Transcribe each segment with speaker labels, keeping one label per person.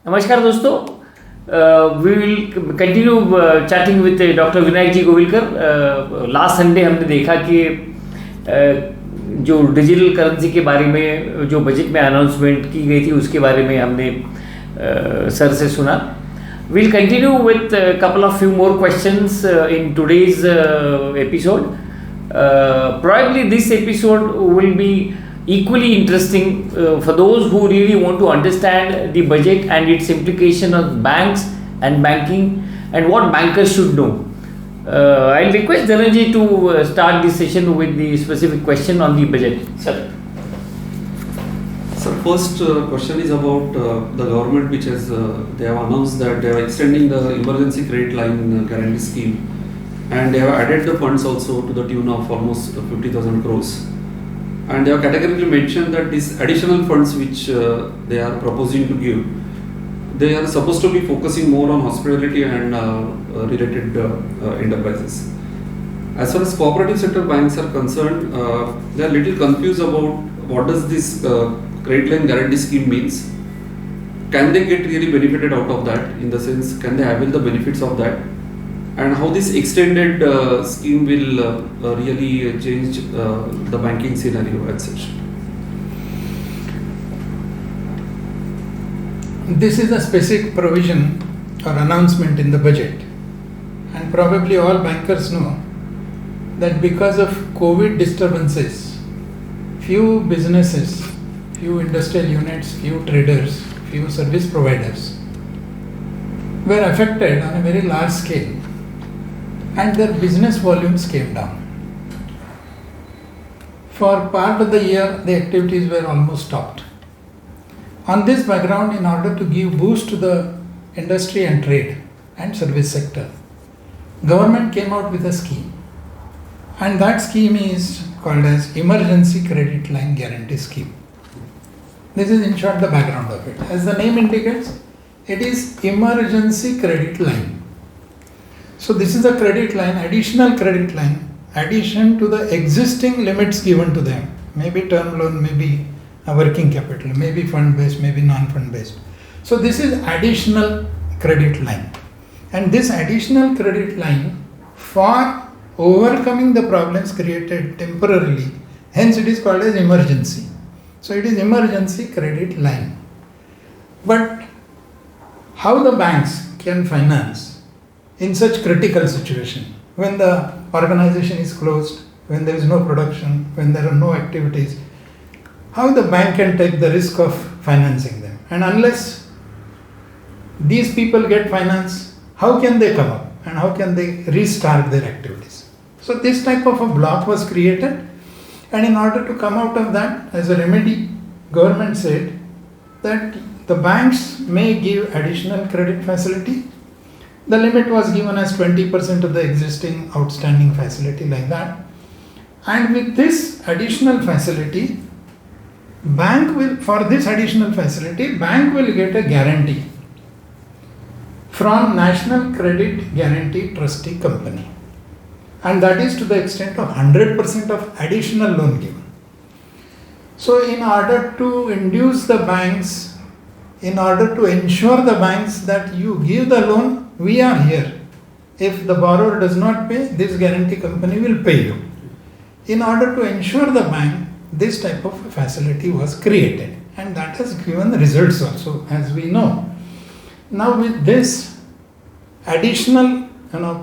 Speaker 1: नमस्कार दोस्तों, we will continue chatting with doctor Vinayak ji Govilkar. Last Sunday हमने देखा कि जो डिजिटल करेंसी के बारे में जो बजट में अनाउंसमेंट की गई थी उसके बारे में हमने सर से सुना. We'll continue with a couple of few more questions in today's episode. Probably this episode will be equally interesting for those who really want to understand the budget and its implication on banks and banking and what bankers should know. I'll request Dhananjay to start this session with the specific question on the budget. Sir.
Speaker 2: So first question is about the government, which has they have announced that they are extending the emergency credit line guarantee scheme, and they have added the funds also to the tune of almost 50,000 crores. And they have categorically mentioned that these additional funds which they are proposing to give, they are supposed to be focusing more on hospitality and related enterprises. As far as cooperative sector banks are concerned, they are little confused about what does this credit line guarantee scheme means. Can they get really benefited out of that? In the sense, can they avail the benefits of that? And how this extended scheme will really change the banking scenario as such?
Speaker 3: This is a specific provision or announcement in the budget, and probably all bankers know that because of COVID disturbances, few businesses, few industrial units, few traders, few service providers were affected on a very large scale, and their business volumes came down. For part of the year, the activities were almost stopped. On this background, in order to give boost to the industry and trade and service sector, government came out with a scheme, and that scheme is called as Emergency Credit Line Guarantee Scheme. This is in short the background of it. As the name indicates, it is emergency credit line. So this is a credit line, additional credit line, addition to the existing limits given to them. Maybe term loan, maybe a working capital, maybe fund based, maybe non-fund based. So this is additional credit line. And this additional credit line for overcoming the problems created temporarily, hence it is called as emergency. So it is emergency credit line. But how the banks can finance in such critical situation, when the organization is closed, when there is no production, when there are no activities, how the bank can take the risk of financing them? And unless these people get finance, how can they come up and how can they restart their activities? So this type of a block was created, and in order to come out of that, as a remedy, government said that the banks may give additional credit facility. The limit was given as 20% of the existing outstanding facility, like that. And with this additional facility, bank will get a guarantee from National Credit Guarantee Trustee Company. And that is to the extent of 100% of additional loan given. So in order to induce the banks, in order to ensure the banks that you give the loan, we are here. If the borrower does not pay, this guarantee company will pay you. In order to ensure the bank, this type of facility was created, and that has given results also, as we know. Now with this additional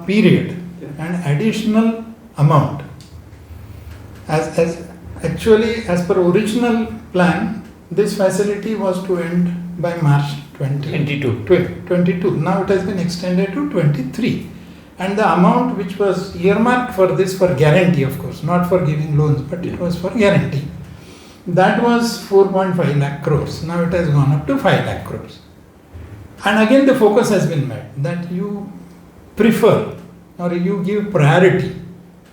Speaker 3: period and additional amount, as per original plan, this facility was to end by March 2022. Now it has been extended to 23, and the amount which was earmarked for this, for guarantee of course, not for giving loans, but it was for guarantee, that was 4.5 lakh crores. Now it has gone up to 5 lakh crores. And again the focus has been made that you prefer or you give priority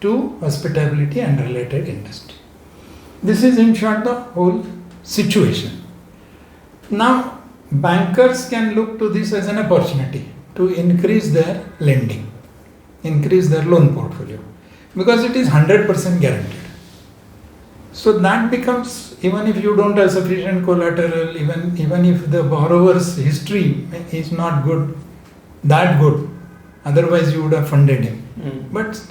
Speaker 3: to hospitality and related industry. This is in short the whole situation. Now bankers can look to this as an opportunity to increase their lending, increase their loan portfolio, because it is 100% guaranteed. So that becomes, even if you don't have sufficient collateral, even if the borrower's history is not that good, otherwise you would have funded him. But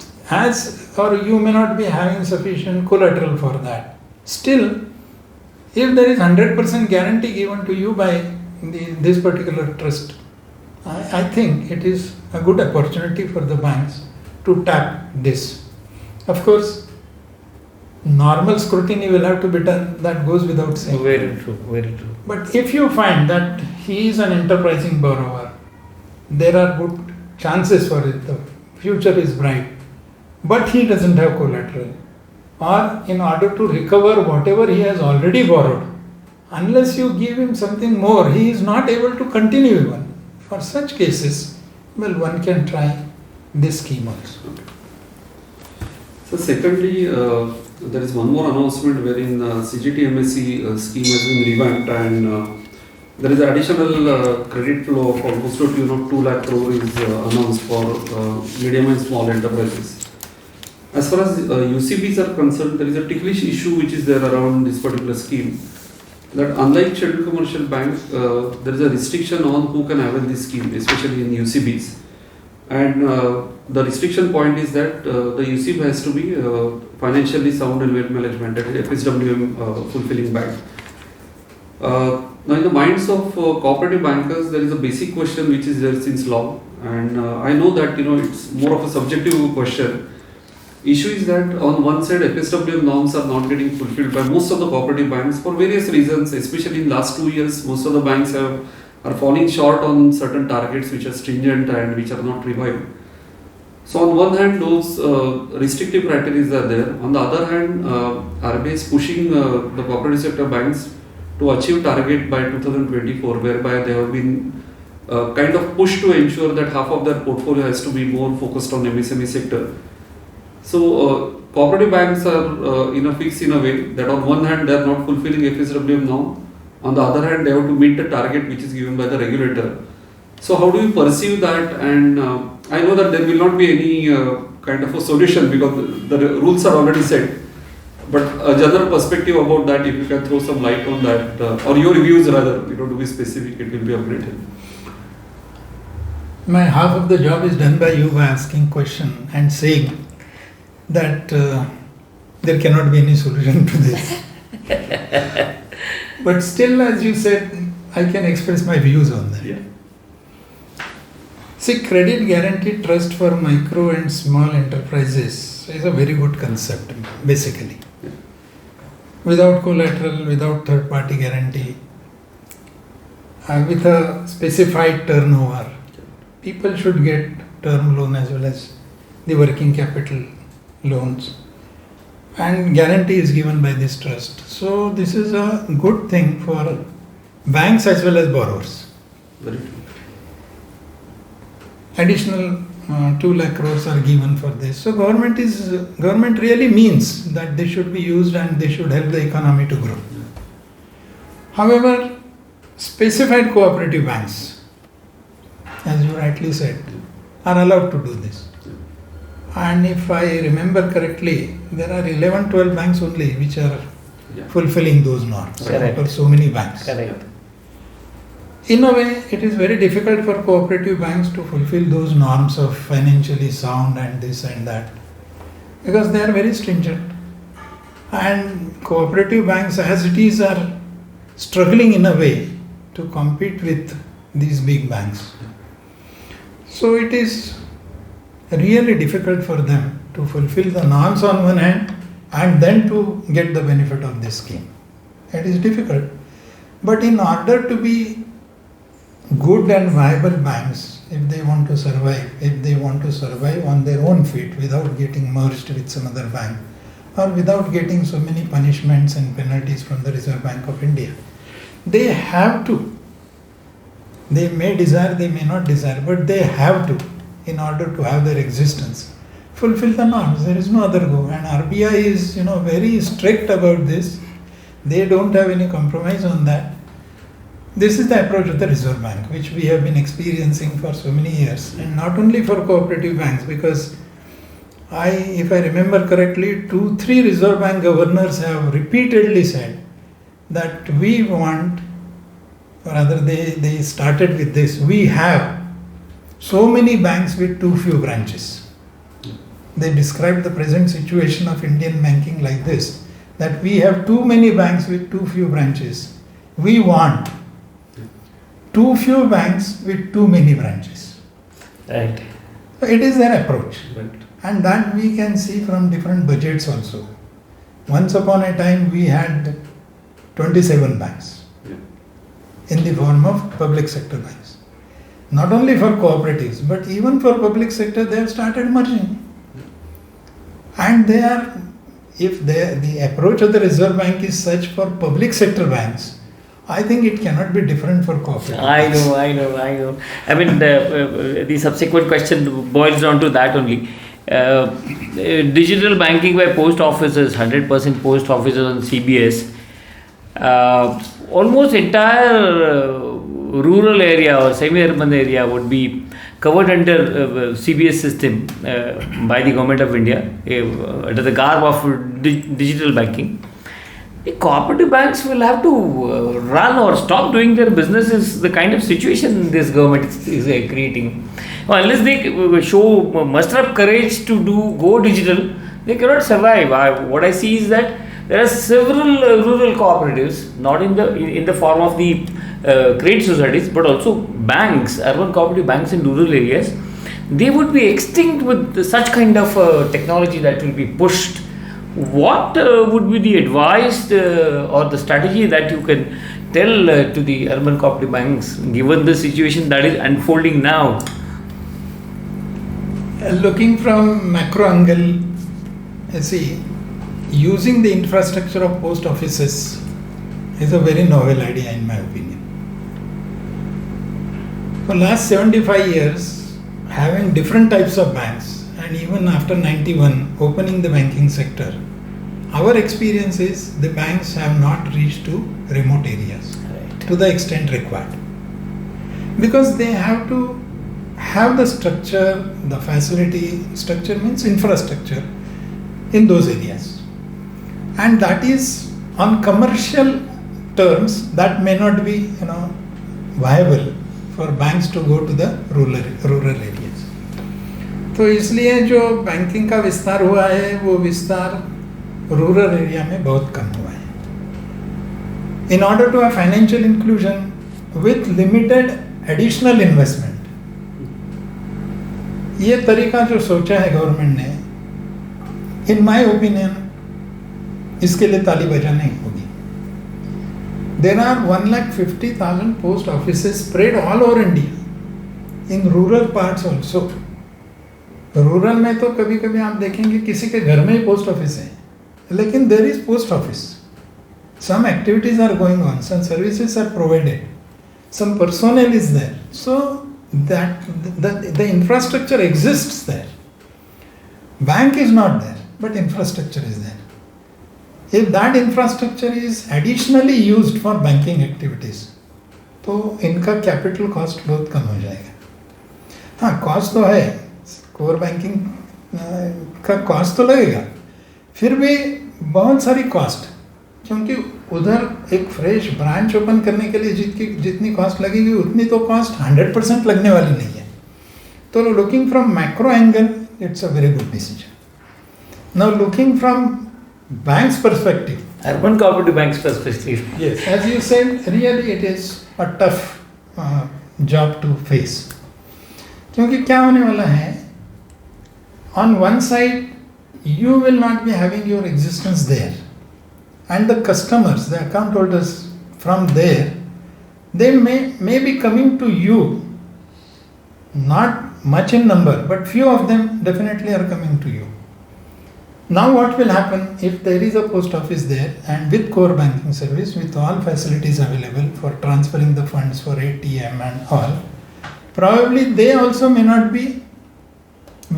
Speaker 3: you may not be having sufficient collateral for that. Still, if there is 100% guarantee given to you by this particular trust, I think it is a good opportunity for the banks to tap this. Of course, normal scrutiny will have to be done, that goes without saying.
Speaker 1: Very true, very true.
Speaker 3: But if you find that he is an enterprising borrower, there are good chances for it, the future is bright, but he doesn't have collateral, or in order to recover whatever he has already borrowed, unless you give him something more, he is not able to continue even. For such cases, one can try this scheme also.
Speaker 2: So secondly, there is one more announcement wherein CGTMSE scheme has been revamped, and there is additional credit flow of almost to tune of 2 lakh crore is announced for medium and small enterprises. As far as UCBs are concerned, there is a ticklish issue which is there around this particular scheme. That unlike scheduled commercial banks, there is a restriction on who can avail this scheme, especially in UCBs. And the restriction point is that the UCB has to be financially sound and well management, FSWM fulfilling bank. Now, in the minds of cooperative bankers, there is a basic question which is there since long, and I know that it's more of a subjective question. Issue is that on one side, FSWM norms are not getting fulfilled by most of the cooperative banks for various reasons. Especially in last 2 years, most of the banks are falling short on certain targets which are stringent and which are not revived. So on one hand, those restrictive criteria are there. On the other hand, RBI is pushing the cooperative sector banks to achieve target by 2024, whereby they have been kind of pushed to ensure that half of their portfolio has to be more focused on MSME sector. So cooperative banks are in a fix in a way that on one hand they are not fulfilling FSWM norm, on the other hand they have to meet the target which is given by the regulator. So how do you perceive that? And I know that there will not be any kind of a solution because the rules are already set. But a general perspective about that, if you can throw some light on that, or your views rather, to be specific, it will be of great help.
Speaker 3: My half of the job is done by you by asking question and saying that there cannot be any solution to this. But still, as you said, I can express my views on that.
Speaker 2: Yeah.
Speaker 3: See, credit guarantee trust for micro and small enterprises is a very good concept, basically.
Speaker 2: Yeah.
Speaker 3: Without collateral, without third party guarantee, with a specified turnover, people should get term loan as well as the working capital loans, and guarantee is given by this trust. So this is a good thing for banks as well as borrowers.
Speaker 2: Very true.
Speaker 3: Additional 2 lakh crores are given for this. So government really means that they should be used and they should help the economy to grow. However, specified cooperative banks, as you rightly said, are allowed to do this. And if I remember correctly, there are 11-12 banks only which are fulfilling those norms.
Speaker 1: Correct.
Speaker 3: For so many banks.
Speaker 1: Correct.
Speaker 3: In a way, it is very difficult for cooperative banks to fulfill those norms of financially sound and this and that, because they are very stringent. And cooperative banks as it is are struggling in a way to compete with these big banks. So it is really difficult for them to fulfill the norms on one hand and then to get the benefit of this scheme. It is difficult. But in order to be good and viable banks, if they want to survive on their own feet without getting merged with some other bank or without getting so many punishments and penalties from the Reserve Bank of India, they have to. They may desire, they may not desire, but they have to, in order to have their existence, fulfill the norms. There is no other go. And RBI is, very strict about this. They don't have any compromise on that. This is the approach of the Reserve Bank, which we have been experiencing for so many years, and not only for cooperative banks, because if I remember correctly, 2-3 Reserve Bank governors have repeatedly said that we want, or rather they started with this, we have so many banks with too few branches. They described the present situation of Indian banking like this, that we have too many banks with too few branches. We want too few banks with too many branches.
Speaker 1: Right.
Speaker 3: So it is their approach.
Speaker 2: Right.
Speaker 3: And that we can see from different budgets also. Once upon a time we had 27 banks in the form of public sector banks. Not only for cooperatives, but even for public sector they have started merging. And they are, if the approach of the Reserve Bank is such for public sector banks, I think it cannot be different for cooperative banks.
Speaker 1: I know. I mean, the subsequent question boils down to that only. Digital banking by post offices, 100% post offices on CBS. Almost entire rural area or semi-urban area would be covered under CBS system by the government of India under the garb of digital banking. The cooperative banks will have to run or stop doing their business is the kind of situation this government is creating. Unless they show muster up courage to go digital, they cannot survive. What I see is that there are several rural cooperatives, not in the form of the credit societies, but also banks, urban cooperative banks in rural areas. They would be extinct with such kind of technology that will be pushed. What would be the advice or the strategy that you can tell to the urban cooperative banks given the situation that is unfolding now?
Speaker 3: Looking from macro angle, see, using the infrastructure of post offices is a very novel idea in my opinion. For last 75 years, having different types of banks, and even after 91 opening the banking sector, our experience is the banks have not reached to remote areas to the extent required, because they have to have the structure, the facility. Structure means infrastructure in those areas, and that is on commercial terms that may not be viable for banks to go to the rural areas. तो इसलिए जो banking का विस्तार हुआ है वो विस्तार rural area में बहुत कम हुआ है. In order to have financial inclusion with limited additional investment, ये तरीका जो सोचा है गवर्नमेंट ने, in my opinion, इसके लिए ताली बजानी होगी. There are 150,000 post offices spread all over India, in rural parts also. Rural में तो कभी कभी आप देखेंगे किसी के घर में ही पोस्ट ऑफिस है, लेकिन there is post office. Some activities are going on, some services are provided, some personnel is there, so that the infrastructure exists there. Bank is not there, but infrastructure is there. If that infrastructure is additionally used for banking activities, तो इनका capital cost बहुत कम हो जाएगा. हाँ, cost तो है, core banking का cost तो लगेगा, फिर भी बहुत सारी कॉस्ट, क्योंकि उधर एक फ्रेश ब्रांच ओपन करने के लिए जितनी कॉस्ट लगेगी उतनी तो कॉस्ट 100% लगने वाली नहीं है. तो looking from macro angle it's a very good decision. Now looking from bank's perspective,
Speaker 1: urban cooperative bank's perspective,
Speaker 3: yes, as you said, really it is a tough job to face. क्योंकि क्या होने वाला है, on one side you will not be having your existence there, and the customers, the account holders from there, they may be coming to you, not much in number, but few of them definitely are coming to you. Now what will happen if there is a post office there and with core banking service, with all facilities available for transferring the funds for ATM and all, probably they also may not be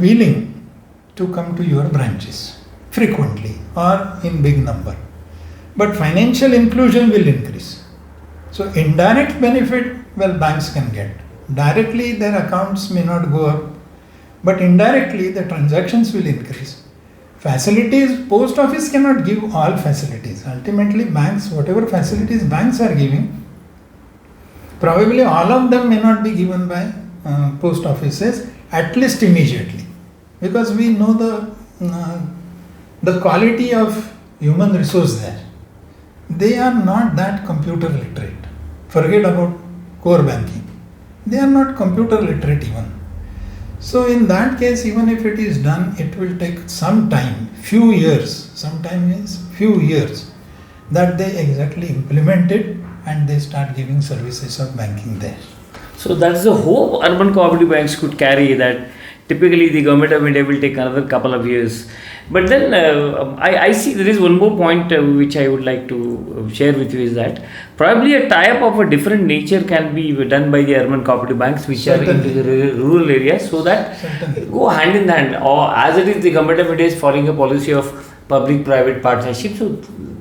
Speaker 3: willing to come to your branches frequently or in big number. But financial inclusion will increase. So indirect benefit, well, banks can get. Directly their accounts may not go up, but indirectly the transactions will increase. Facilities, post office cannot give all facilities. Ultimately banks, whatever facilities banks are giving, probably all of them may not be given by post offices, at least immediately, because we know the quality of human resource there. They are not that computer literate. Forget about core banking. They are not computer literate even. So in that case, even if it is done, it will take some time, few years, sometimes few years, that they exactly implement it and they start giving services of banking there.
Speaker 1: So that's the hope urban cooperative banks could carry, that typically the government of India will take another couple of years. But then I see there is one more point which I would like to share with you, is that probably a tie-up of a different nature can be done by the urban cooperative banks which
Speaker 3: Certainly.
Speaker 1: are into the rural areas, so that
Speaker 3: Certainly.
Speaker 1: go hand in hand. Or as it is, the government of India is following a policy of public-private partnership, so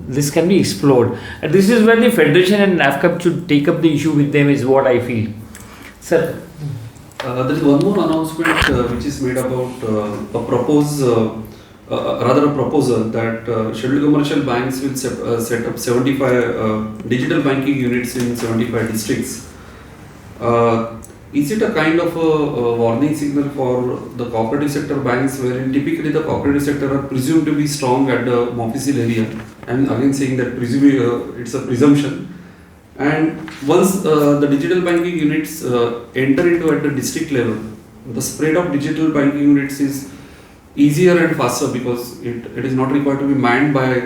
Speaker 1: this can be explored. And this is where the Federation and NAFCAP should take up the issue with them, is what I feel. Sir.
Speaker 2: There is one more announcement which is made about a proposal that scheduled commercial banks will set up 75 digital banking units in 75 districts. Is it a kind of a warning signal for the cooperative sector banks, wherein typically the cooperative sector are presumed to be strong at the official area? I'm again saying that it's a presumption. And once the digital banking units enter into at the district level, the spread of digital banking units is easier and faster, because it is not required to be manned by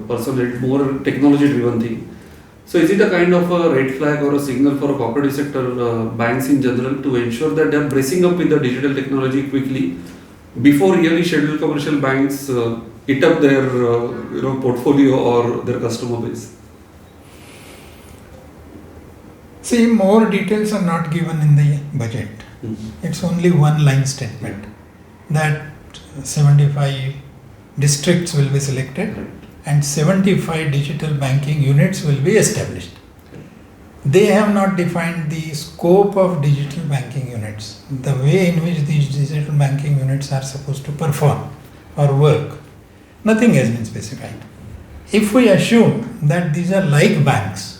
Speaker 2: person. It's more technology driven thing. So is it a kind of a red flag or a signal for a cooperative sector banks in general to ensure that they are bracing up with the digital technology quickly before really scheduled commercial banks eat up their portfolio or their customer base?
Speaker 3: See, more details are not given in the budget.
Speaker 2: Mm-hmm.
Speaker 3: It's only one line statement that 75 districts will be selected and 75 digital banking units will be established. They have not defined the scope of digital banking units, the way in which these digital banking units are supposed to perform or work. Nothing has been specified. If we assume that these are like banks,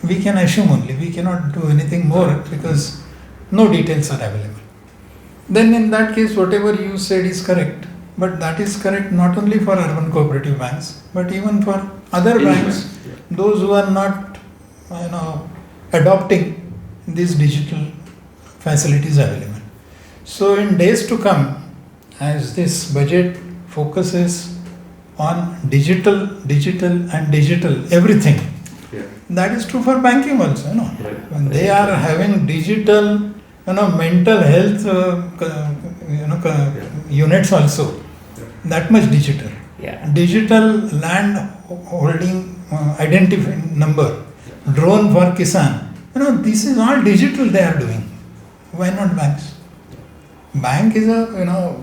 Speaker 3: we can assume only, we cannot do anything more because no details are available. Then in that case, whatever you said is correct, but that is correct not only for urban cooperative banks, but even for other banks, those who are not adopting these digital facilities available. So in days to come, as this budget focuses on digital, everything, that is true for banking also, When they are having digital, mental health, units also, that much digital. Digital land holding identifying number, drone for Kisan. This is all digital they are doing. Why not banks? Bank is a,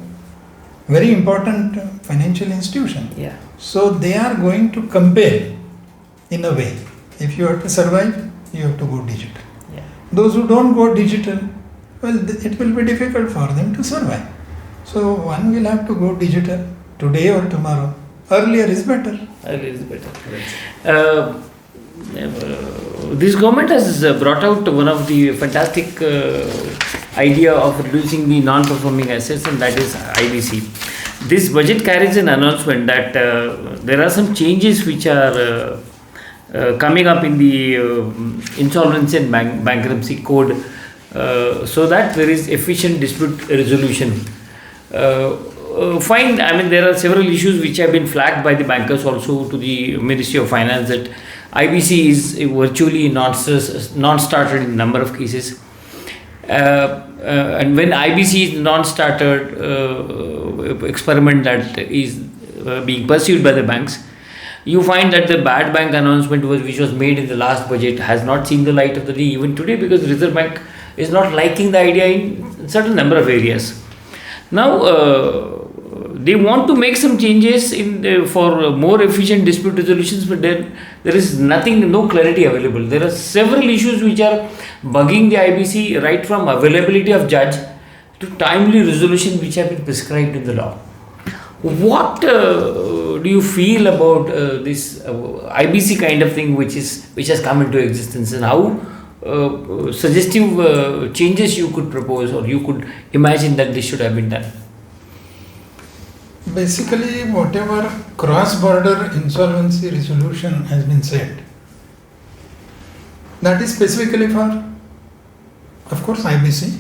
Speaker 3: very important financial institution. So they are going to compare in a way. If you have to survive, you have to go digital. Those who don't go digital, well, it will be difficult for them to survive. So one will have to go digital today or tomorrow. Earlier is better.
Speaker 1: This government has brought out one of the fantastic idea of reducing the non-performing assets, and that is IBC. This budget carries an announcement that there are some changes which are coming up in the insolvency and bankruptcy code, so that there is efficient dispute resolution. Fine, there are several issues which have been flagged by the bankers also to the Ministry of Finance, that IBC is virtually non-started in a number of cases. And when IBC is non-started experiment that is being pursued by the banks, you find that the bad bank announcement which was made in the last budget has not seen the light of the day even today, because the Reserve Bank is not liking the idea in certain number of areas. Now they want to make some changes for more efficient dispute resolutions, but there is no clarity available. There are several issues which are bugging the IBC, right from availability of judge to timely resolution which have been prescribed in the law. What do you feel about this IBC kind of thing which has come into existence, and how suggestive changes you could propose or you could imagine that this should have been done?
Speaker 3: Basically, whatever cross-border insolvency resolution has been said, that is specifically for, of course, IBC.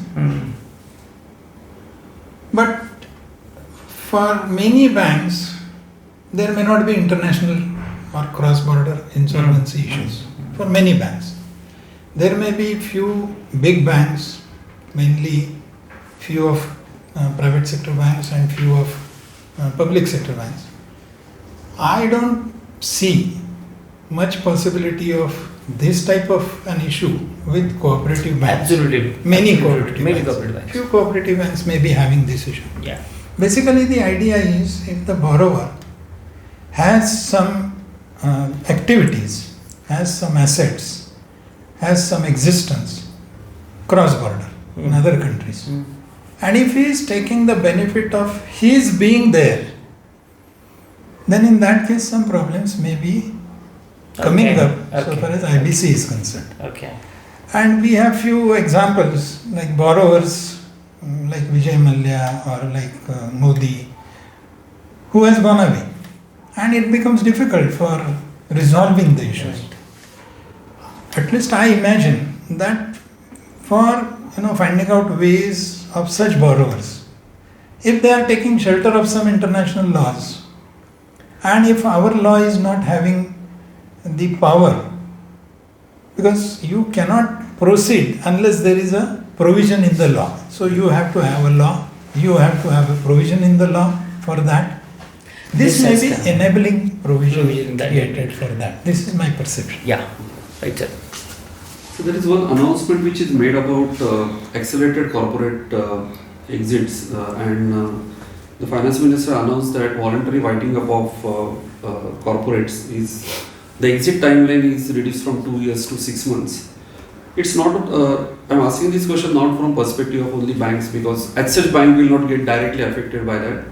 Speaker 3: But for many banks, there may not be international or cross-border insolvency issues. For many banks, there may be few big banks, mainly few of private sector banks and few of public sector banks. I don't see much possibility of this type of an issue with cooperative banks.
Speaker 1: Absolutely.
Speaker 3: Many
Speaker 1: Absolutely.
Speaker 3: cooperative
Speaker 1: Many
Speaker 3: banks.
Speaker 1: cooperative banks.
Speaker 3: Few cooperative banks may be having this issue.
Speaker 1: Yeah.
Speaker 3: Basically, the idea is if the borrower has some activities, has some assets, has some existence cross-border in other countries, and if he is taking the benefit of his being there, then in that case some problems may be coming up so far as IBC is concerned.
Speaker 1: Okay.
Speaker 3: And we have few examples like borrowers like Vijay Mallya or like Modi, who has gone away, and it becomes difficult for resolving the issues. At least I imagine that for finding out ways of such borrowers, if they are taking shelter of some international laws, and if our law is not having the power, because you cannot proceed unless there is a provision in the law. So you have to have a law, you have to have a provision in the law for that. This may be enabling provision created for that. This is my perception.
Speaker 1: Yeah, right, sir.
Speaker 2: So there is one announcement which is made about accelerated corporate exits, and the finance minister announced that voluntary winding up of corporates is, the exit timeline is reduced from 2 years to 6 months. It's not, I'm asking this question not from perspective of only banks, because as such bank will not get directly affected by that.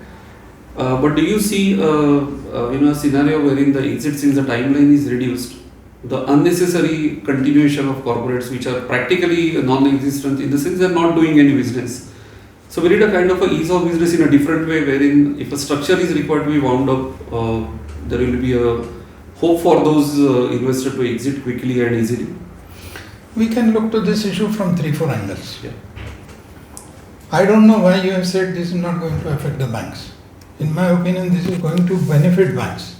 Speaker 2: But do you see a scenario wherein the exit, since the timeline is reduced, the unnecessary continuation of corporates which are practically non-existent in the sense they are not doing any business? So we need a kind of a ease of business in a different way, wherein if a structure is required to be wound up, there will be a hope for those investors to exit quickly and easily.
Speaker 3: We can look to this issue from 3-4 angles.
Speaker 2: Yeah.
Speaker 3: I don't know why you have said this is not going to affect the banks. In my opinion, this is going to benefit banks.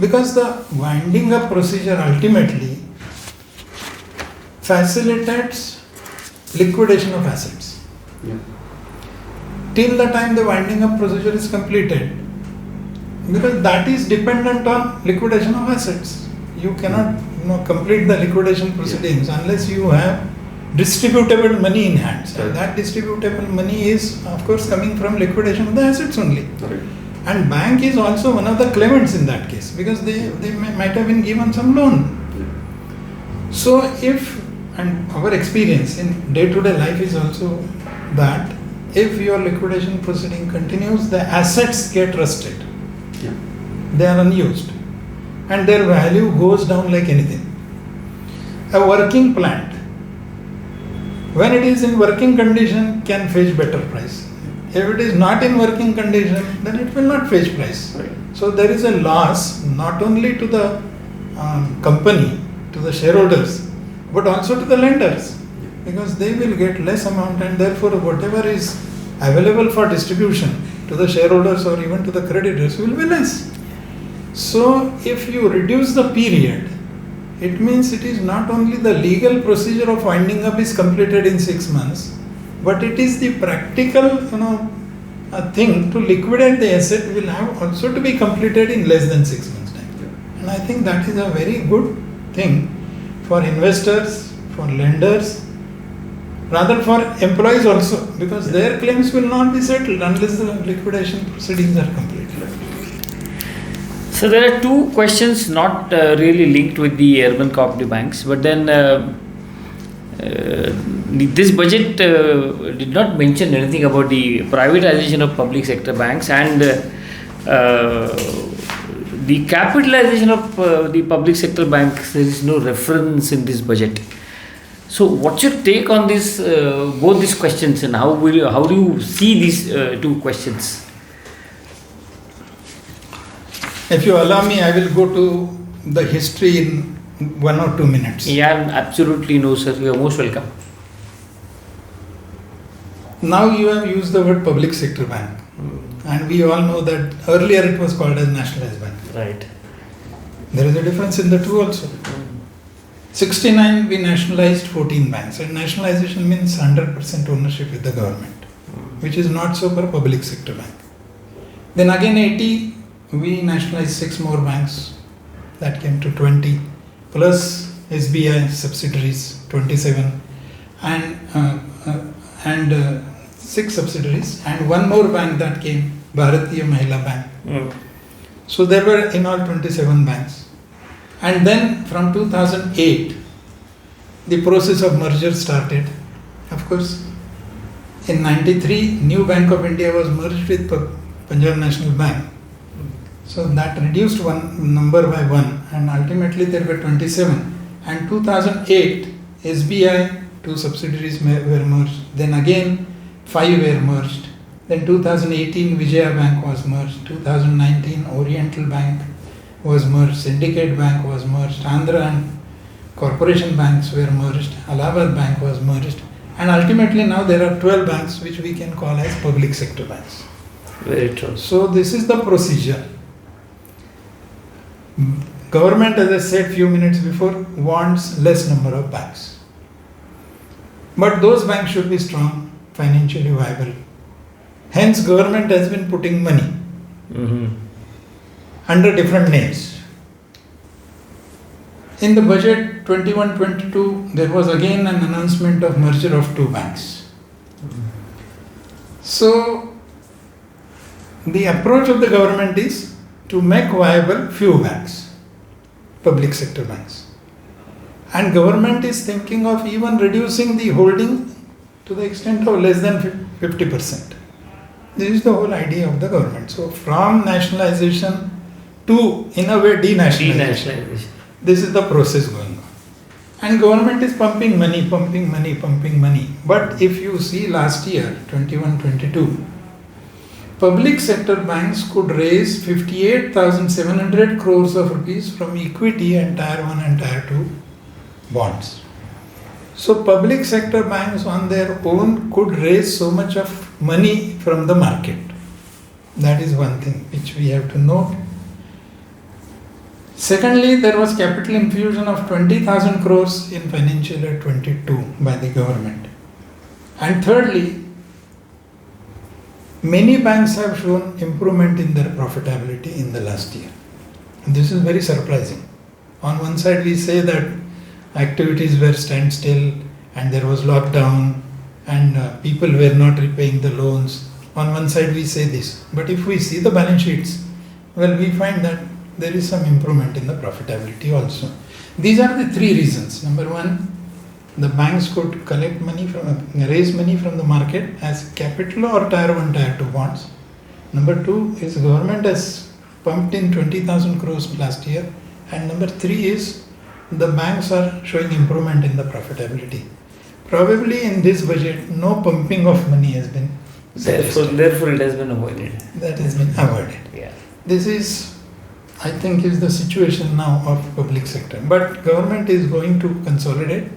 Speaker 3: Because the winding up procedure ultimately facilitates liquidation of assets.
Speaker 2: Yeah.
Speaker 3: Till the time the winding up procedure is completed, because that is dependent on liquidation of assets. You cannot complete the liquidation proceedings unless you have distributable money in hands.
Speaker 2: Right.
Speaker 3: And that distributable money is of course coming from liquidation of the assets only.
Speaker 2: Right.
Speaker 3: And bank is also one of the claimants in that case, because they might have been given some loan. So and our experience in day-to-day life is also that if your liquidation proceeding continues, the assets get rusted.
Speaker 2: Yeah.
Speaker 3: They are unused and their value goes down like anything. A working plant, when it is in working condition, can fetch better price. If it is not in working condition, then it will not fetch price.
Speaker 2: Right.
Speaker 3: So there is a loss not only to the company, to the shareholders, but also to the lenders, because they will get less amount, and therefore whatever is available for distribution to the shareholders or even to the creditors will be less. So if you reduce the period, it means it is not only the legal procedure of winding up is completed in 6 months, but it is the practical a thing to liquidate the asset will have also to be completed in less than 6 months time. And I think that is a very good thing for investors, for lenders, rather for employees also, because their claims will not be settled unless the liquidation proceedings are completed.
Speaker 1: So there are two questions not really linked with the urban cooperative banks, but then This budget did not mention anything about the privatization of public sector banks and the capitalization of the public sector banks. There is no reference in this budget. So, what's your take on this, both these questions, and how do you see these two questions?
Speaker 3: If you allow me, I will go to the history in 1 or 2 minutes.
Speaker 1: Yeah, absolutely no, sir. You are most welcome.
Speaker 3: Now you have used the word public sector bank, and we all know that earlier it was called as nationalized bank.
Speaker 1: Right.
Speaker 3: There is a difference in the two also. 69 we nationalized 14 banks, and nationalization means 100% ownership with the government, which is not so for public sector bank. Then again 80 we nationalized 6 more banks, that came to 20, plus SBI subsidiaries 27, and 6 subsidiaries, and 1 more bank that came, Bharatiya Mahila Bank. So there were in all 27 banks. And then from 2008, the process of merger started. Of course, in 93, New Bank of India was merged with Punjab National Bank. So that reduced one number by 1, and ultimately there were 27. And 2008, SBI, 2 subsidiaries were merged. Then again, 5 were merged. Then 2018, Vijaya Bank was merged. 2019, Oriental Bank was merged. Syndicate Bank was merged. Andhra and Corporation banks were merged. Allahabad Bank was merged. And ultimately now there are 12 banks which we can call as public sector banks.
Speaker 1: Very true.
Speaker 3: So this is the procedure. Government, as I said few minutes before, wants less number of banks. But those banks should be strong, financially viable. Hence, government has been putting money under different names. In the budget 21-22, there was again an announcement of merger of 2 banks. So, the approach of the government is to make viable few banks, public sector banks. And government is thinking of even reducing the holding to the extent of less than 50%. This is the whole idea of the government. So from nationalization to, in a way, denationalization. This is the process going on. And government is pumping money. But if you see last year, 21-22, public sector banks could raise 58,700 crores of rupees from equity and Tier 1 and Tier 2 bonds. So public sector banks on their own could raise so much of money from the market. That is one thing which we have to note. Secondly, there was capital infusion of 20,000 crores in financial year 22 by the government. And thirdly, many banks have shown improvement in their profitability in the last year. And this is very surprising. On one side we say that activities were standstill and there was lockdown and people were not repaying the loans. On one side we say this. But if we see the balance sheets, well, we find that there is some improvement in the profitability also. These are the 3 reasons. Number 1, the banks could collect money raise money from the market as capital or Tier 1, Tier 2 bonds. Number 2 is government has pumped in 20,000 crores last year. And number 3 is the banks are showing improvement in the profitability. Probably in this budget, no pumping of money has been suggested.
Speaker 1: Therefore it has been avoided.
Speaker 3: That has been avoided.
Speaker 1: Yeah.
Speaker 3: This is, I think, is the situation now of public sector. But government is going to consolidate.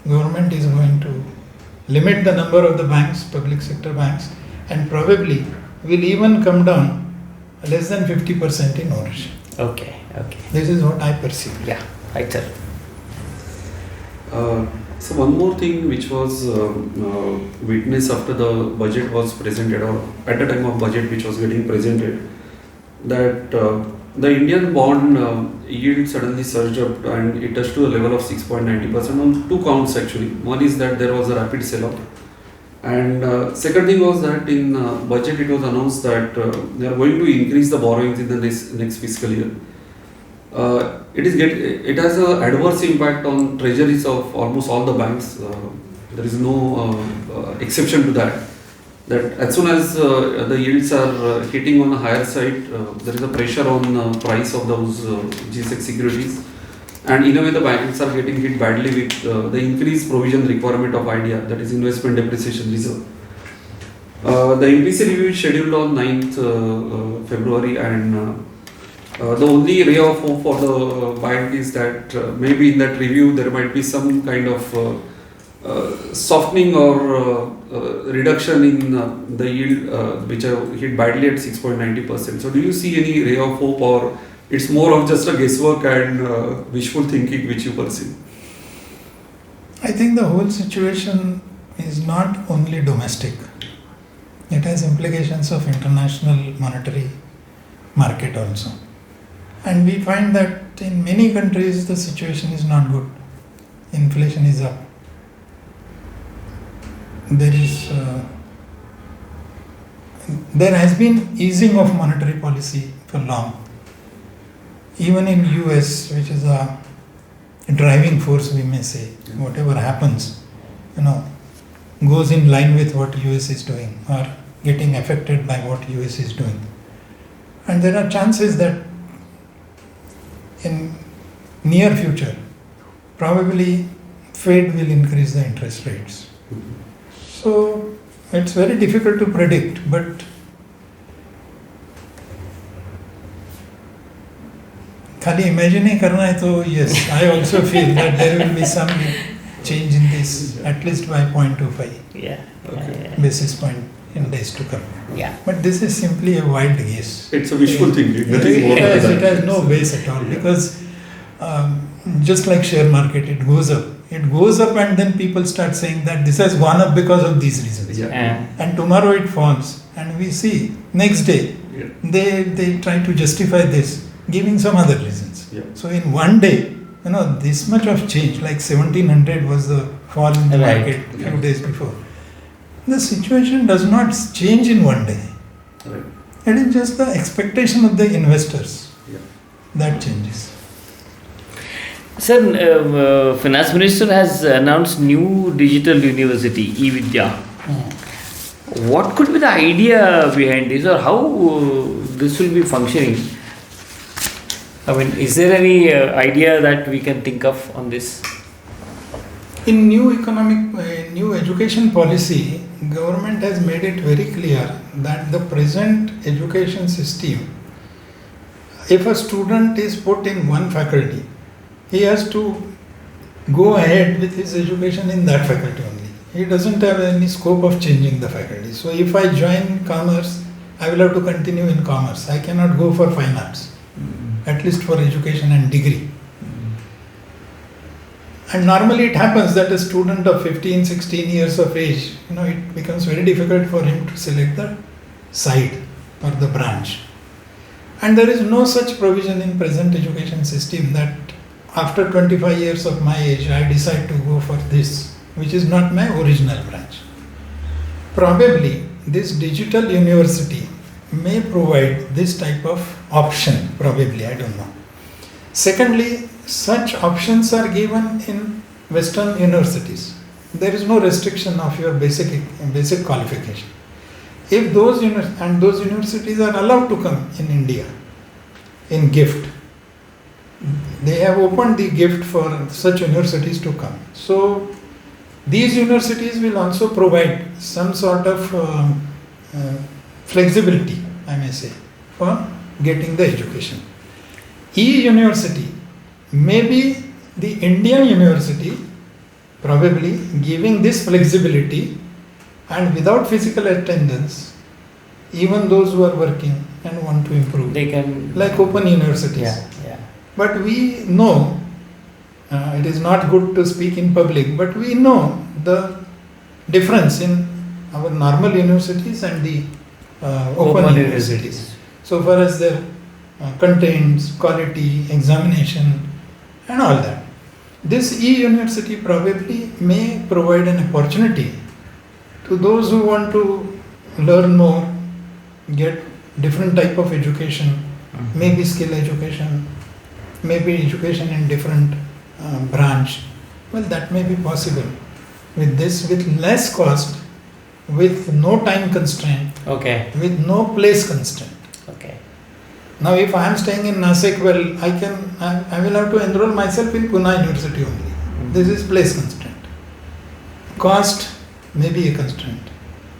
Speaker 3: Government is going to limit the number of the banks, public sector banks, and probably will even come down less than 50% in ownership.
Speaker 1: Okay.
Speaker 3: This is what I perceive.
Speaker 1: Yeah, right, sir.
Speaker 2: So one more thing which was witnessed after the budget was presented, or at the time of budget which was getting presented, that the Indian bond yield suddenly surged up and it touched to a level of 6.90% on 2 counts actually. One is that there was a rapid sell-off, and second thing was that in budget it was announced that they are going to increase the borrowings in the next fiscal year. It has an adverse impact on treasuries of almost all the banks. There is no exception to that. That as soon as the yields are hitting on the higher side, there is a pressure on price of those G-Sec securities, and in a way the banks are getting hit badly with the increased provision requirement of IDR, that is investment depreciation reserve. The MPC review is scheduled on 9th February, and the only ray of hope for the bank is that maybe in that review there might be some kind of softening or reduction in the yield, which are hit badly at 6.90%. So do you see any ray of hope, or it's more of just a guesswork and wishful thinking which you perceive?
Speaker 3: I think the whole situation is not only domestic. It has implications of international monetary market also. And we find that in many countries the situation is not good. Inflation is up. There has been easing of monetary policy for long. Even in US, which is a driving force, we may say, whatever happens, goes in line with what US is doing or getting affected by what US is doing. And there are chances that in near future, probably Fed will increase the interest rates. So it's very difficult to predict, but खाली imagine ही करना है तो yes, I also feel that there will be some change in this, at least by 0.25 basis point in days to come.
Speaker 1: Yeah.
Speaker 3: But this is simply a wild guess.
Speaker 2: It's a wishful thinking. That is more
Speaker 3: It has no base at all, because just like share market, it goes up. It goes up and then people start saying that this has gone up because of these reasons. And tomorrow it falls. And we see next day, they try to justify this, giving some other reasons. So in one day, this much of change, like 1700 was the fall in the market a few days before. The situation does not change in one day. It is just the expectation of the investors that changes.
Speaker 1: Sir, Finance Minister has announced new digital university, e-Vidya. What could be the idea behind this, or how this will be functioning? I mean, is there any idea that we can think of on this?
Speaker 3: In new education policy, government has made it very clear that the present education system, if a student is put in one faculty, he has to go ahead with his education in that faculty only. He doesn't have any scope of changing the faculty. So if I join commerce, I will have to continue in commerce. I cannot go for fine arts, at least for education and degree. And normally it happens that a student of 15, 16 years of age, it becomes very difficult for him to select the side or the branch. And there is no such provision in present education system that after 25 years of my age, I decide to go for this, which is not my original branch. Probably this digital university may provide this type of option, probably, I don't know. Secondly, such options are given in Western universities. There is no restriction of your basic qualification. If those universities are allowed to come in India in gift, they have opened the gift for such universities to come. So these universities will also provide some sort of flexibility, I may say, for getting the education. E-university may be the Indian university probably giving this flexibility, and without physical attendance, even those who are working and want to improve,
Speaker 1: they can,
Speaker 3: like open universities. But we know, it is not good to speak in public, but we know the difference in our normal universities and the open universities. So far as their contents, quality, examination and all that. This e-university probably may provide an opportunity to those who want to learn more, get different type of education, maybe skill education, maybe education in different branch. Well, that may be possible. with this, with less cost, with no time constraint,
Speaker 1: Okay.
Speaker 3: with no place constraint.
Speaker 1: Okay.
Speaker 3: Now, if I am staying in Nasik, well, I will have to enroll myself in Pune University only. This is place constraint. Cost may be a constraint,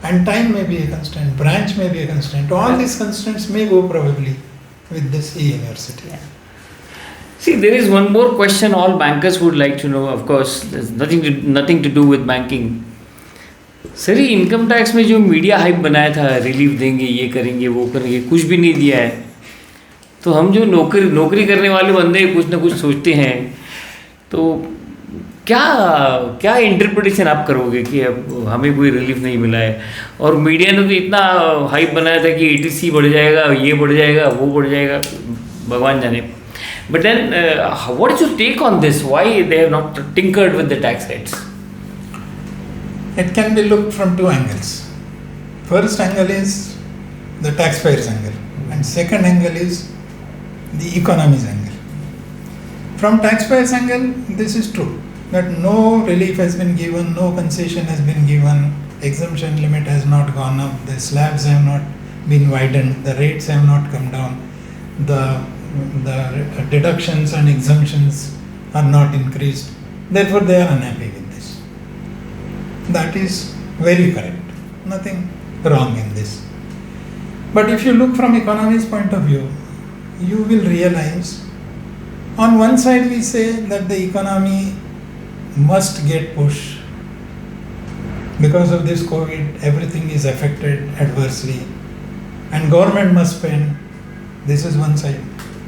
Speaker 3: and time may be a constraint, branch may be a constraint. All these constraints may go probably with this e-university.
Speaker 1: Yeah. See, there is one more question all bankers would like to know. Of course, there's nothing to do with banking. Sir ये income tax में जो media hype बनाया था, relief देंगे, ये करेंगे, वो करेंगे, कुछ भी नहीं दिया है. तो हम जो नौकरी करने वाले बंदे कुछ ना कुछ सोचते हैं, तो क्या इंटरप्रिटेशन आप करोगे कि अब हमें कोई रिलीफ नहीं मिला है, और मीडिया ने तो इतना हाइप बनाया था कि ETC बढ़ जाएगा, ये बढ़ जाएगा, वो बढ़ जाएगा, भगवान जाने. But then, what is your take on this? Why they have not tinkered with the tax rates?
Speaker 3: It can be looked from two angles. First angle is the taxpayer's angle, and second angle is the economy's angle. From taxpayer's angle, this is true, that no relief has been given, no concession has been given, exemption limit has not gone up, the slabs have not been widened, the rates have not come down, the deductions and exemptions are not increased, therefore they are unhappy with this. That is very correct, nothing wrong in this. But if you look from economy's point of view, you will realize, on one side we say that the economy must get pushed. Because of this COVID, everything is affected adversely, and government must spend. This is one side.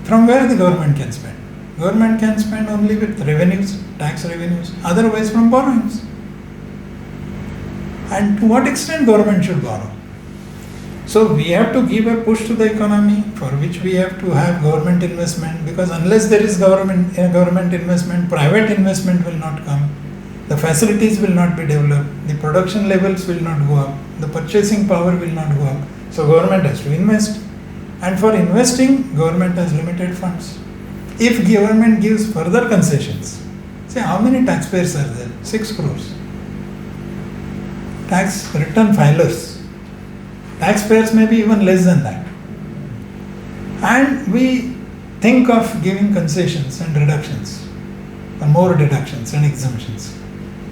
Speaker 3: From where the government can spend? Government can spend only with revenues, tax revenues, otherwise from borrowings. And to what extent government should borrow? So we have to give a push to the economy, for which we have to have government investment, because unless there is government investment, private investment will not come, the facilities will not be developed, the production levels will not go up, the purchasing power will not go up. So government has to invest, and for investing, government has limited funds. If government gives further concessions, say how many taxpayers are there? 6 crores. Tax return filers. Taxpayers may be even less than that. And we think of giving concessions and reductions, or more deductions and exemptions.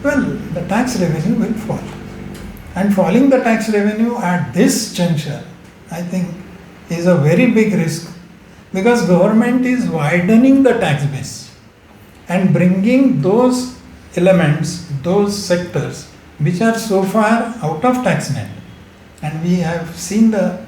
Speaker 3: Well, the tax revenue will fall. And falling the tax revenue at this juncture, I think, is a very big risk, because government is widening the tax base and bringing those elements, those sectors which are so far out of tax net. And we have seen the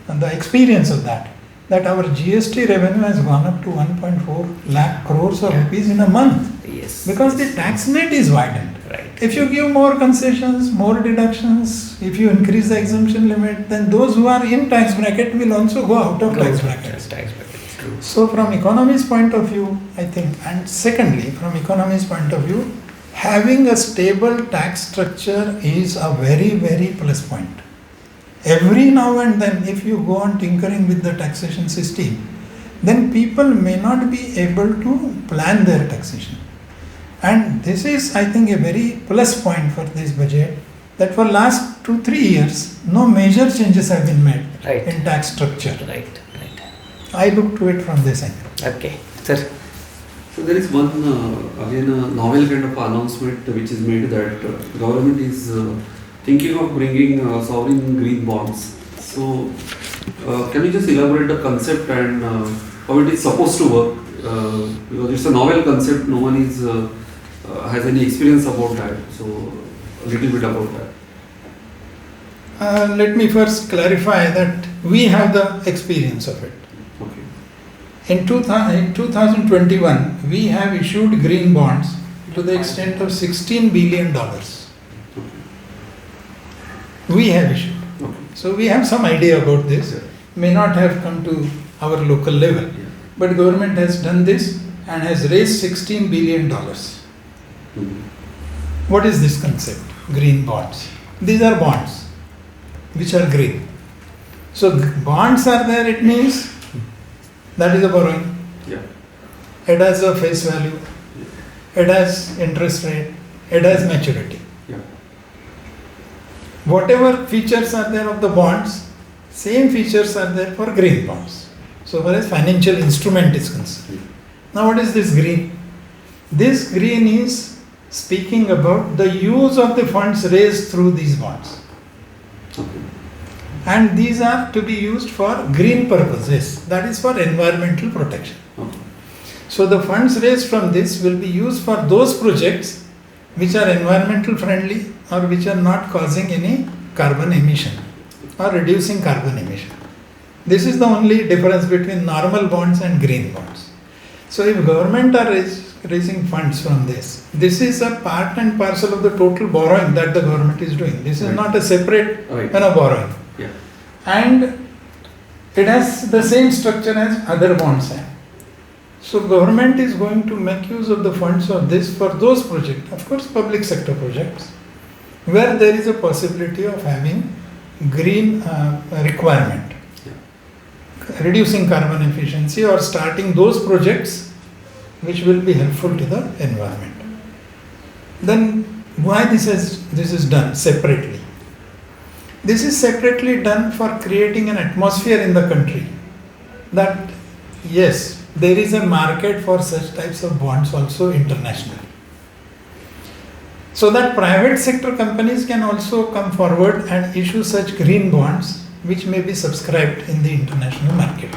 Speaker 3: experience of that our GST revenue has gone up to 1.4 lakh crores of rupees in a month.
Speaker 1: Yes.
Speaker 3: Because the tax net is widened.
Speaker 1: Right.
Speaker 3: If you give more concessions, more deductions, if you increase the exemption limit, then those who are in tax bracket will also go out of tax brackets.
Speaker 1: True.
Speaker 3: So from economy's point of view, I think, and secondly, from economy's point of view, having a stable tax structure is a very, very plus point. Every now and then, if you go on tinkering with the taxation system, then people may not be able to plan their taxation. And this is, I think, a very plus point for this budget, that for last 2-3 years, no major changes have been made in tax structure.
Speaker 1: Right.
Speaker 3: I look to it from this angle.
Speaker 1: Okay, sir.
Speaker 2: So there is one, again, a novel kind of announcement which is made that government is thinking of bringing sovereign green bonds. So can you just elaborate the concept and how it is supposed to work? Because it's a novel concept, no one is has any experience about that. So a little bit about that.
Speaker 3: Let me first clarify that we have the experience of it.
Speaker 2: Okay.
Speaker 3: In 2021, we have issued green bonds to the extent of $16 billion. We have issued.
Speaker 2: Okay.
Speaker 3: So we have some idea about this. May not have come to our local level, but government has done this and has raised $16 billion. What is this concept? Green bonds. These are bonds which are green. So bonds are there, it means that is a borrowing.
Speaker 2: Yeah.
Speaker 3: It has a face value. It has interest rate. It has maturity.
Speaker 2: Yeah.
Speaker 3: whatever features are there of the bonds, same features are there for green bonds. So far as financial instrument is concerned. Now what is this green? This green is speaking about the use of the funds raised through these bonds. And these are to be used for green purposes, that is for environmental protection. So the funds raised from this will be used for those projects which are environmental friendly or which are not causing any carbon emission or reducing carbon emission. This is the only difference between normal bonds and green bonds. So if government are raising funds from this is a part and parcel of the total borrowing that the government is doing. This is not a separate borrowing.
Speaker 2: Yeah.
Speaker 3: And it has the same structure as other bonds have. So government is going to make use of the funds of this for those projects, of course public sector projects, where there is a possibility of having green requirement, reducing carbon efficiency or starting those projects which will be helpful to the environment. Then why this is done separately? This is separately done for creating an atmosphere in the country that yes, there is a market for such types of bonds also internationally. So that private sector companies can also come forward and issue such green bonds which may be subscribed in the international market.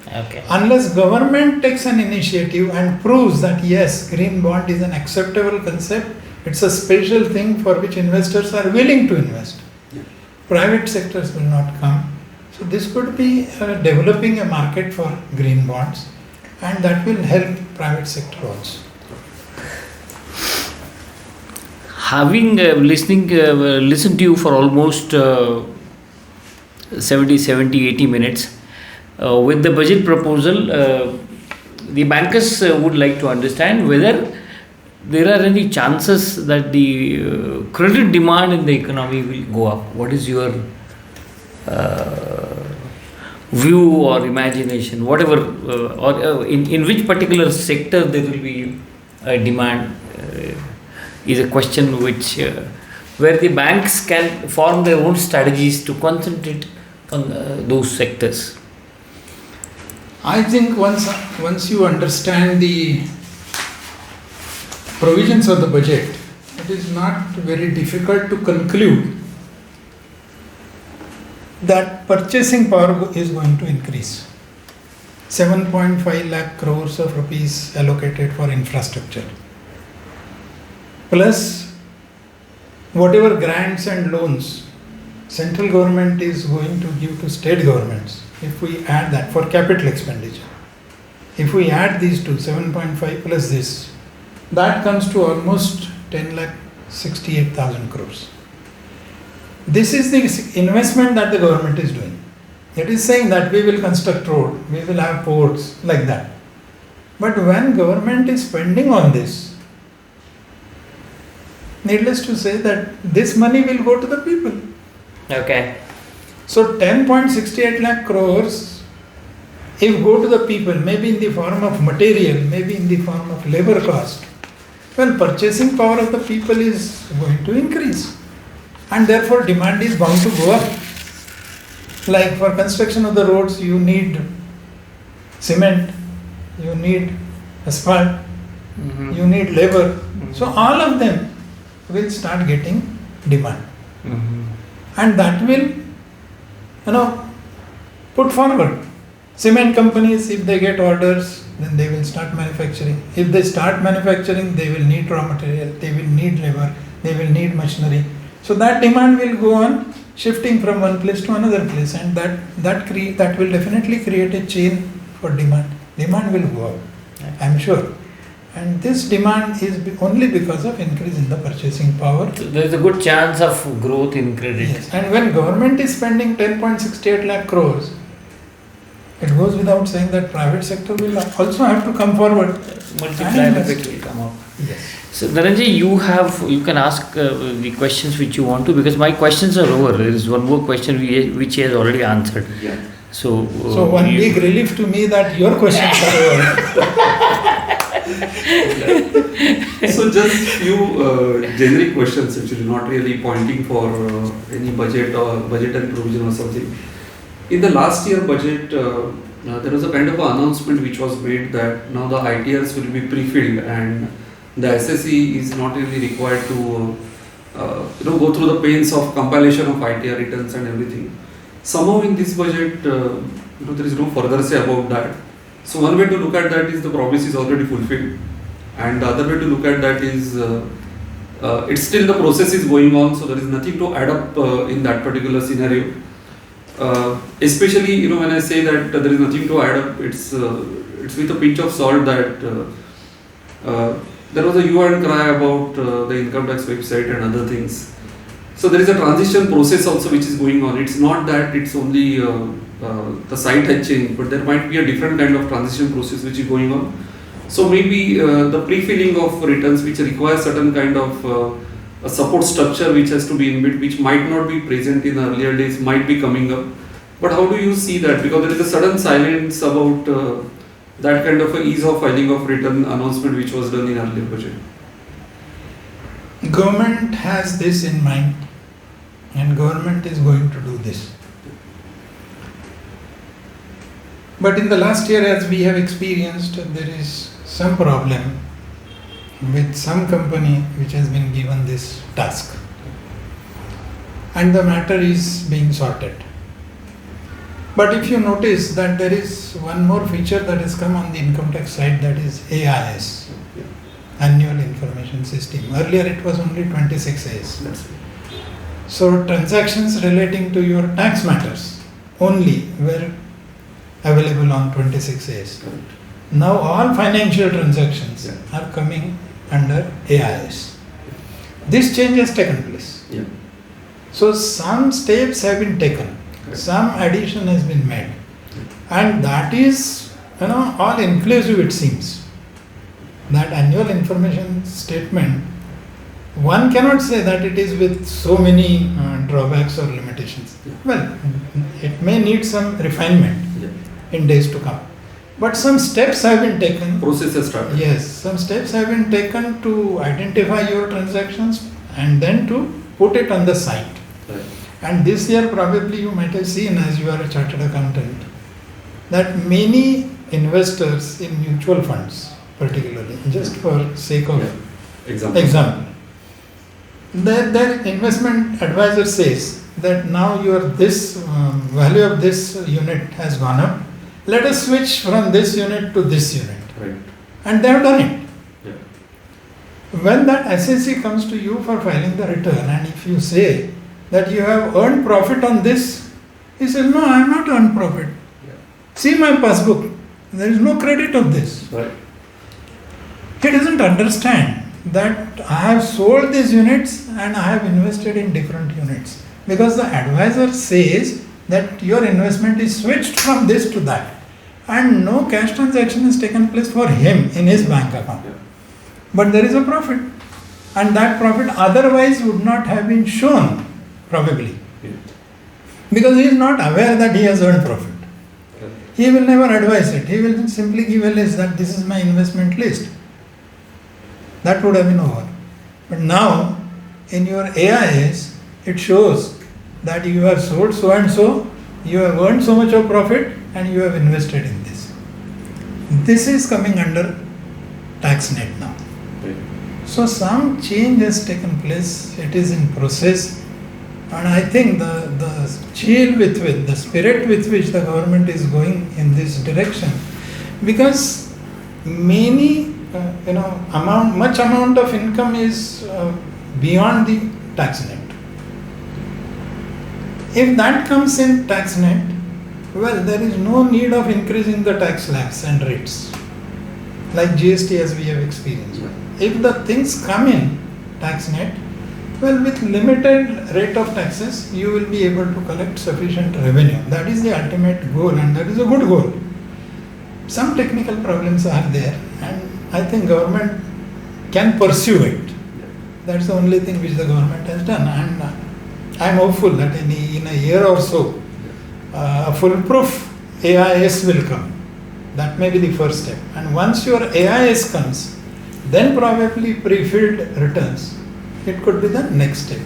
Speaker 1: Okay.
Speaker 3: Unless government takes an initiative and proves that yes, green bond is an acceptable concept, it's a special thing for which investors are willing to invest. Private sectors will not come. So this could be developing a market for green bonds, and that will help private sector also.
Speaker 1: Having listened to you for almost 80 minutes, with the budget proposal, the bankers would like to understand whether there are any chances that the credit demand in the economy will go up. What is your view or imagination, whatever, or in which particular sector there will be a demand is a question which where the banks can form their own strategies to concentrate on those sectors.
Speaker 3: I think once you understand the provisions of the budget, it is not very difficult to conclude that purchasing power is going to increase. 7.5 lakh crores of rupees allocated for infrastructure, plus whatever grants and loans central government is going to give to state governments. If we add that for capital expenditure, if we add these two, 7.5 plus this, that comes to almost 10,68,000 crores. This is the investment that the government is doing. It is saying that we will construct road, we will have ports, like that. But when government is spending on this, needless to say that this money will go to the people.
Speaker 1: Okay.
Speaker 3: So 10.68 lakh crores, if go to the people, maybe in the form of material, maybe in the form of labor cost, well, purchasing power of the people is going to increase. And therefore demand is bound to go up. Like for construction of the roads, you need cement, you need asphalt, you need labor. So all of them will start getting demand. And that will, put forward. Cement companies, if they get orders, then they will start manufacturing. If they start manufacturing, they will need raw material, they will need labor, they will need machinery. So that demand will go on shifting from one place to another place, and that will definitely create a chain for demand. Demand will go up, I am sure. And this demand is only because of increase in the purchasing power.
Speaker 1: So there is a good chance of growth in credit.
Speaker 3: Yes. And when government is spending 10.68 lakh crores, it goes without saying that private sector will also have to come forward.
Speaker 1: Multiplier effect will come up.
Speaker 3: Yes.
Speaker 1: So Dhananjay, you can ask the questions which you want to, because my questions are over. There is one more question which he has already answered.
Speaker 2: Yeah.
Speaker 1: So
Speaker 3: one big relief to me that your questions are over.
Speaker 2: So just few generic questions, actually, not really pointing for any budget or budgetary provision or something. In the last year budget, there was a kind of an announcement which was made that now the ITRs will be pre-filled and the SSE is not really required to go through the pains of compilation of ITR returns and everything. Somehow in this budget, there is no further say about that. So one way to look at that is the promise is already fulfilled, and the other way to look at that is it's still the process is going on, so there is nothing to add up in that particular scenario. Especially when I say that there is nothing to add up, it's with a pinch of salt that there was a hue and cry about the income tax website and other things. So there is a transition process also which is going on. It's not that it's only the site has changed, but there might be a different kind of transition process which is going on. So maybe the pre-filling of returns which requires certain kind of a support structure which has to be inbuilt, which might not be present in earlier days, might be coming up. But how do you see that? Because there is a sudden silence about that kind of a ease of filing of return announcement which was done in earlier budget.
Speaker 3: Government has this in mind, and government is going to do this. But in the last year, as we have experienced, there is some problem with some company which has been given this task, and the matter is being sorted. But if you notice that there is one more feature that has come on the income tax side, that is AIS, Annual Information System. Earlier it was only 26 As. So transactions relating to your tax matters only were available on 26 As. Now all financial transactions are coming under AIS. This change has taken place.
Speaker 2: Yeah.
Speaker 3: So some steps have been taken. Some addition has been made, and that is all inclusive, it seems. That annual information statement, one cannot say that it is with so many drawbacks or limitations. Well, it may need some refinement in days to come, but some steps have been taken.
Speaker 2: Process has started.
Speaker 3: Yes, some steps have been taken to identify your transactions and then to put it on the site.
Speaker 2: Right.
Speaker 3: And this year probably you might have seen, as you are a chartered accountant, that many investors in mutual funds, particularly, just for sake of example, their investment advisor says that now this value of this unit has gone up. Let us switch from this unit to this unit.
Speaker 2: Right.
Speaker 3: And they have done it.
Speaker 2: Yeah.
Speaker 3: When that SSE comes to you for filing the return, and if you say that you have earned profit on this, he says, no, I have not earned profit.
Speaker 2: Yeah.
Speaker 3: See my passbook, there is no credit of this.
Speaker 2: Right.
Speaker 3: He doesn't understand that I have sold these units and I have invested in different units. Because the advisor says that your investment is switched from this to that, and no cash transaction has taken place for him in his bank account.
Speaker 2: Yeah.
Speaker 3: But there is a profit, and that profit otherwise would not have been shown, probably.
Speaker 2: Yeah.
Speaker 3: Because he is not aware that he has earned profit.
Speaker 2: Yeah.
Speaker 3: He will never advise it. He will simply give a list that this is my investment list. That would have been over. But now, in your AIS, it shows that you have sold so and so, you have earned so much of profit, and you have invested in this. This is coming under TaxNet now.
Speaker 2: Right.
Speaker 3: So some change has taken place, it is in process, and I think the chill with the spirit with which the government is going in this direction, because many much amount of income is beyond the TaxNet. If that comes in TaxNet, well, there is no need of increasing the tax slabs and rates, like GST as we have experienced. If the things come in TaxNet, well, with limited rate of taxes, you will be able to collect sufficient revenue. That is the ultimate goal, and that is a good goal. Some technical problems are there, and I think government can pursue it. That's the only thing which the government has done, and I am hopeful that in a year or so, a foolproof AIS will come, That may be the first step. And once your AIS comes, then probably pre-filled returns. It could be the next step.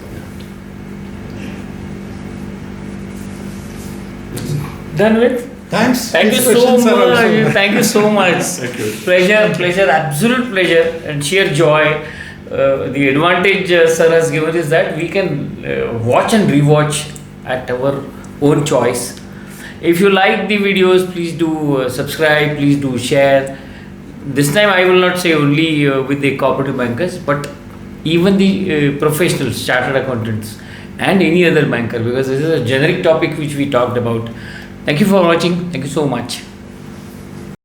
Speaker 1: Done with?
Speaker 3: Thanks.
Speaker 1: Thank you
Speaker 3: These
Speaker 1: so
Speaker 3: questions are
Speaker 1: much.
Speaker 3: also-
Speaker 1: Thank you so much.
Speaker 2: Thank you.
Speaker 1: Pleasure, absolute pleasure and sheer joy. The advantage sir has given is that we can watch and rewatch at our own choice. If you like the videos, please do subscribe, please do share. This time I will not say only with the cooperative bankers, but even the professionals, chartered accountants and any other banker, because this is a generic topic which we talked about. Thank you for watching. Thank you so much.